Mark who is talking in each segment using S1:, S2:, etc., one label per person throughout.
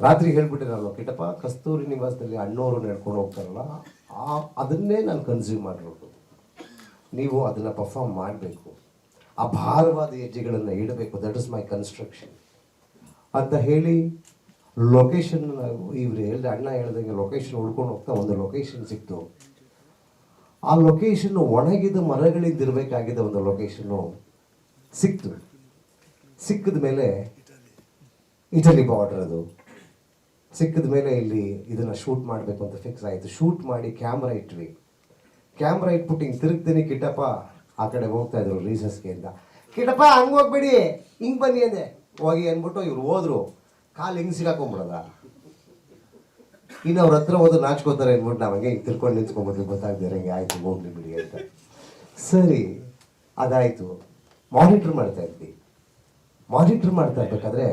S1: ರಾತ್ರಿ ಹೇಳ್ಬಿಟ್ಟೆ ನಾನು, ಕಿಟ್ಟಪ್ಪ ಕಸ್ತೂರಿ ನಿವಾಸದಲ್ಲಿ ಅಣ್ಣವರು ನಡ್ಕೊಂಡು ಹೋಗ್ತಾರಲ್ಲ ಅದನ್ನೇ ನಾನು ಕನ್ಸ್ಯೂಮ್ ಮಾಡಿರೋದು, ನೀವು ಅದನ್ನು ಪರ್ಫಾರ್ಮ್ ಮಾಡಬೇಕು, ಆ ಭಾರವಾದ ಹೆಜ್ಜೆಗಳನ್ನು ಇಡಬೇಕು, ದಟ್ ಇಸ್ ಮೈ ಕನ್ಸ್ಟ್ರಕ್ಷನ್ ಅಂತ ಹೇಳಿ ಲೊಕೇಶನ್ ಇವ್ರು ಹೇಳ್ದೆ, ಅಣ್ಣ ಹೇಳ್ದಂಗೆ ಲೊಕೇಶನ್ ಹುಡ್ಕೊಂಡು ಹೋಗ್ತಾ ಒಂದು ಲೊಕೇಶನ್ ಸಿಕ್ತು. ಆ ಲೊಕೇಶನ್ನು ಒಣಗಿದ ಮರಗಳಿಂದ ಇರಬೇಕಾಗಿದ್ದ ಒಂದು ಲೊಕೇಶನ್ನು ಸಿಕ್ತು. ಸಿಕ್ಕಿದ ಮೇಲೆ ಇಟಲಿ ಬಾರ್ಡರ್ ಅದು ಸಿಕ್ಕಿದ ಮೇಲೆ ಇಲ್ಲಿ ಇದನ್ನು ಶೂಟ್ ಮಾಡಬೇಕು ಅಂತ ಫಿಕ್ಸ್ ಆಯಿತು. ಶೂಟ್ ಮಾಡಿ ಕ್ಯಾಮ್ರಾ ಇಟ್ವಿ. ಕ್ಯಾಮ್ರಾ ಇಟ್ಬಿಟ್ಟು ಹಿಂಗೆ ತಿರುಗ್ತೀನಿ, ಕಿಟ್ಟಪ್ಪ ಆ ಕಡೆ ಹೋಗ್ತಾ ಇದ್ರು ರೀಸಸ್ಗೆ ಅಂತ. ಕಿಟ್ಟಪ್ಪ ಹಂಗೆ ಹೋಗ್ಬೇಡಿ, ಹಿಂಗೆ ಬನ್ನಿ ಅಂದೆ. ಹೋಗಿ ಅಂದ್ಬಿಟ್ಟು ಇವ್ರು ಹೋದ್ರು, ಕಾಲು ಹಿಂಗೆ ಸಿಗಾಕೊಂಬಿಡೋದ. ಇನ್ನು ಅವ್ರ ಹತ್ರ ಹೋದ್ರೆ ನಾಚ್ಕೋತಾರೆ ಅಂದ್ಬಿಟ್ಟು ನಾವು ಹಂಗೆ ಹಿಂಗೆ ತಿರ್ಕೊಂಡು ನಿಂತ್ಕೊಂಡ್ಬಿಟ್ವಿ, ಗೊತ್ತಾಗ್ತಾರೆ ಹಿಂಗೆ ಆಯಿತು ಹೋಗ್ಲಿ ಬಿಡಿ ಅಂತ. ಸರಿ ಅದಾಯಿತು. ಮಾನಿಟ್ರ್ ಮಾಡ್ತಾ ಇದ್ವಿ. ಮಾನಿಟ್ರ್ ಮಾಡ್ತಾ ಇರ್ಬೇಕಾದ್ರೆ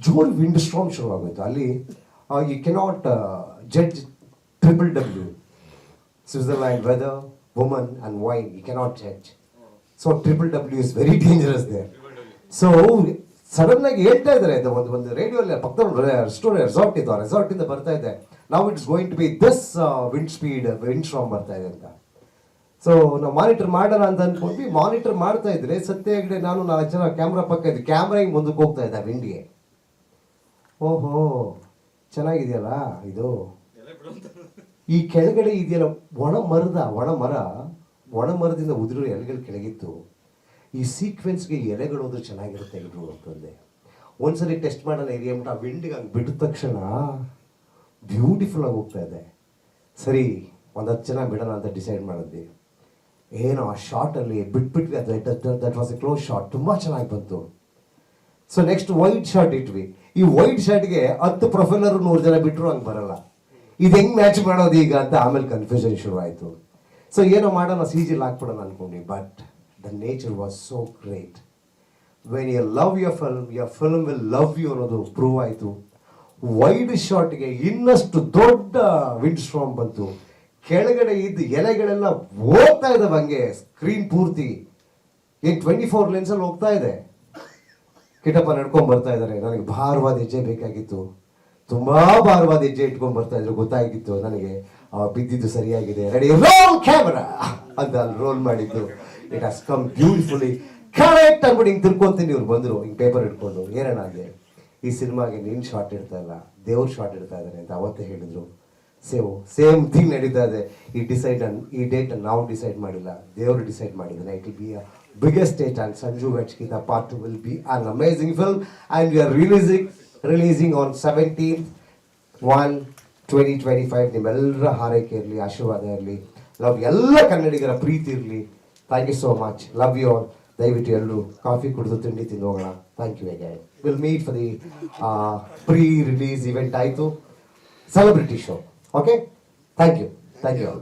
S1: ಜೋರ್ ವಿಂಡ್ ಸ್ಟ್ರಾಮ್ ಶುರು ಆಗೋಯ್ತು. ಅಲ್ಲಿ you cannot judge WW, Switzerland, weather, woman and wine, you cannot judge. So WW is very dangerous there. So sudden ಆಗಿ ಹೇಳ್ತಾ ಇದ್ದಾರೆ, ಒಂದು ರೇಡಿಯೋಲ್ಲಿ ಪಕ್ಕದ ರೆಸಾರ್ಟ್ ಇತ್ತು, ಆ ರೆಸಾರ್ಟಿಂದ ಬರ್ತಾ ಇದೆ, ನಾವು it's going to be this wind storm ಬರ್ತಾ ಇದೆ ಅಂತ. ಸೊ ನಾವು ಮಾನಿಟರ್ ಮಾಡೋಣ ಅಂತ ಅಂದ್ಕೊಂಡ್ವಿ. ಮಾನಿಟರ್ ಮಾಡ್ತಾ ಇದ್ರೆ ಸತ್ಯ ಹೆಗ್ಡೆ ನಾನು 4 ಜನ ಕ್ಯಾಮ್ರಾ ಪಕ್ಕ ಇದ್ವಿ. ಕ್ಯಾಮ್ರಾ ಹಿಂಗೆ ಮುಂದಕ್ಕೆ ಹೋಗ್ತಾ ಇದ್ದ ವಿಂಡಿಗೆ. ಓಹೋ ಚೆನ್ನಾಗಿದೆಯಲ್ಲ ಇದು. ಈ ಕೆಳಗಡೆ ಇದೆಯಲ್ಲ ಒಣ ಮರದಿಂದ ಉದುರು ಎಲೆಗಳು ಕೆಳಗಿತ್ತು. ಈ ಸೀಕ್ವೆನ್ಸ್ಗೆ ಎಲೆಗಳು ಹೋದ್ರೆ ಚೆನ್ನಾಗಿರುತ್ತೆ ಇದ್ರು ಅಂತಂದೆ. ಒಂದ್ಸರಿ ಟೆಸ್ಟ್ ಮಾಡೋಣ ಇರಿ ಅಂದ್ಬಿಟ್ಟು ಆ ವಿಂಡಿಗೆ ಹಂಗೆ ಬಿಟ್ಟ ತಕ್ಷಣ ಬ್ಯೂಟಿಫುಲ್ ಆಗಿ ಹೋಗ್ತಾ ಇದೆ. ಸರಿ ಒಂದು 10 ಜನ ಬಿಡೋಣ ಅಂತ ಡಿಸೈಡ್ ಮಾಡಿದ್ವಿ. ಏನೋ ಆ ಶಾರ್ಟಲ್ಲಿ ಬಿಟ್ಬಿಟ್ವಿ. That was a close shot, ತುಂಬ ಚೆನ್ನಾಗಿ ಬಂತು. ಸೊ ನೆಕ್ಸ್ಟ್ ವೈಡ್ ಶಾರ್ಟ್ ಇಟ್ವಿ. ಈ ವೈಡ್ ಶಾರ್ಟ್ಗೆ 10 ಪ್ರೊಫೈಲರು 100 ಜನ ಬಿಟ್ಟರು ಹಂಗೆ ಬರಲ್ಲ. ಇದು ಹೆಂಗೆ ಮ್ಯಾಚ್ ಮಾಡೋದು ಈಗ ಅಂತ ಆಮೇಲೆ ಕನ್ಫ್ಯೂಷನ್ ಶುರು ಆಯಿತು. ಸೊ ಏನೋ ಮಾಡೋಣ CG ಹಾಕ್ಬಿಡೋಣ ಅಂದ್ಕೊಂಡ್ವಿ. But the nature was so great. When you love your film will love you ಅನ್ನೋದು ಪ್ರೂವ್ ಆಯಿತು. ವೈಡ್ ಶಾರ್ಟ್ಗೆ ಇನ್ನಷ್ಟು ದೊಡ್ಡ ವಿಂಡ್ ಸ್ಟ್ರಾಮ್ ಬಂತು. ಕೆಳಗಡೆ ಇದ್ದ ಎಲೆಗಳೆಲ್ಲ ಹೋಗ್ತಾ ಇದ್ದಾವೆ ಹಂಗೆ ಸ್ಕ್ರೀನ್ ಪೂರ್ತಿ. 24 ಲೆನ್ಸಲ್ಲಿ ಹೋಗ್ತಾ ಇದೆ. ಕಿಟ್ಟಪ್ಪ ನಡ್ಕೊಂಡು ಬರ್ತಾ ಇದ್ದಾರೆ. ನನಗೆ ಭಾರವಾದ ಹೆಜ್ಜೆ ಬೇಕಾಗಿತ್ತು, ತುಂಬ ಭಾರವಾದ ಹೆಜ್ಜೆ ಇಟ್ಕೊಂಡು ಬರ್ತಾ ಇದ್ರು. ಗೊತ್ತಾಗಿತ್ತು ನನಗೆ ಬಿದ್ದಿದ್ದು ಸರಿಯಾಗಿದೆ. ರೆಡಿ ರೋಲ್ ಕ್ಯಾಮರಾ ಅಂತ ಅಲ್ಲಿ ರೋಲ್ ಮಾಡಿದ್ದು. It has come beautifully correct ಅಂದ್ಬಿಟ್ಟು ಹಿಂಗೆ ತಿರ್ಕೊಂತೀನಿ. ಇವ್ರು ಬಂದರು ಹಿಂಗೆ ಪೇಪರ್ ಇಟ್ಕೊಂಡು, ಏನಣ್ಣ ಅಂದೆ, ಈ ಸಿನಿಮಾಗೆ ನೀನು ಶಾರ್ಟ್ ಇಡ್ತಾ ಇಲ್ಲ, ದೇವ್ರು ಶಾರ್ಟ್ ಇಡ್ತಾ ಇದ್ದಾರೆ ಅಂತ ಅವತ್ತೇ ಹೇಳಿದ್ರು. ಸೇಮ್ ಥಿಂಗ್ ನಡೀತಾ ಇದೆ. ಈ ಡೇಟ್ ನಾವು ಡಿಸೈಡ್ ಮಾಡಿಲ್ಲ, ದೇವರು ಡಿಸೈಡ್ ಮಾಡಿದ್ದಾನೆ. It will be a biggest date, and Sanju Vachkita Part 2 will be an amazing film, and we are releasing on 17/1/2025. ನಿಮ್ಮೆಲ್ಲರ ಹಾರೈಕೆ ಇರಲಿ, ಆಶೀರ್ವಾದ ಇರಲಿ, ಲವ್ ಎಲ್ಲ ಕನ್ನಡಿಗರ ಪ್ರೀತಿ ಇರಲಿ. Thank you so much, love you all. ದಯವಿಟ್ಟು ಎಲ್ಲರೂ ಕಾಫಿ ಕುಡಿದು ತಿಂಡಿ ತಿಂದು ಹೋಗೋಣ. Thank you again. Will meet for the pre release event ಆಯಿತು, celebrity show. Okay, thank you all.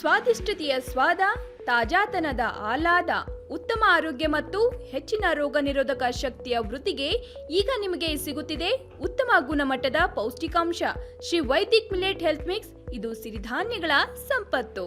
S2: ಸ್ವಾದಿಷ್ಟತೆಯ ಸ್ವಾದ, ತಾಜಾತನದ ಆಹ್ಲಾದ, ಉತ್ತಮ ಆರೋಗ್ಯ ಮತ್ತು ಹೆಚ್ಚಿನ ರೋಗ ನಿರೋಧಕ ಶಕ್ತಿಯ ವೃದ್ಧಿಗೆ ಈಗ ನಿಮಗೆ ಸಿಗುತ್ತಿದೆ ಉತ್ತಮ ಗುಣಮಟ್ಟದ ಪೌಷ್ಟಿಕಾಂಶ. Shri Vaidik millet health mix, ಇದು ಸಿರಿಧಾನ್ಯಗಳ ಸಂಪತ್ತು.